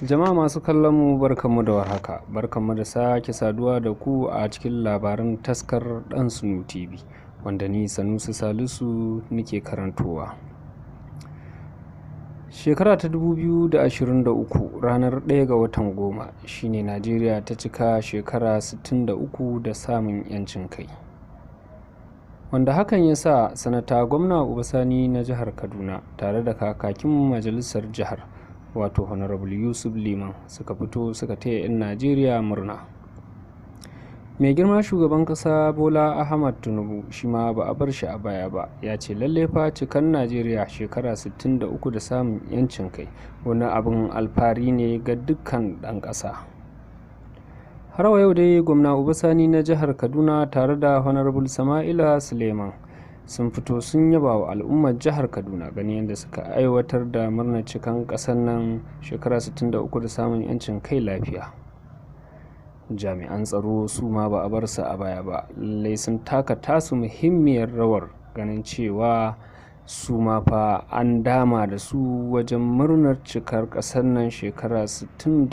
Jama'a masu kallon mu barkanmu da warhaka, barkanmu da sake saduwa da ku a cikin labaran taskar ɗan Sunu TV, wanda ni Sanusi Salisu nake karantowa. Shekara ta 2023 ranar 1 ga watan 10 shine Najeriya ta cika shekara 63 da samun 'yancin kai. Wanda hakan ya sa sanata gwamna Ubasani na jihar Kaduna tare da kakakin majalisar jihar wato Honorable Yusuf Liman suka fito suka taya 'yan Najeriya murna. Mai girma shugaban ƙasa Bola Ahmad Tinubu shi ma ba a bar shi a baya ba, ya ce lalle fa cikan Najeriya shekara 63 da samun 'yancin kai wani abin alfahari ne ga dukkan ɗan ƙasa. Har wa yau dai gwamna Ubasani na jihar Kaduna tare da Honorable Sama'ila Suleiman sun fito sun yaba wa al'ummar jihar Kaduna gani yadda suka aiwatar da murnar cikan ƙasar nan shekara 63 da samun 'yancin kai lafiya. Jami'an tsaro su ma ba a bar su a baya ba, lallai sun taka tasu muhimmiyar rawar ganin cewa su ma fa an dama da su wajen murnar cikar ƙasar nan shekara 63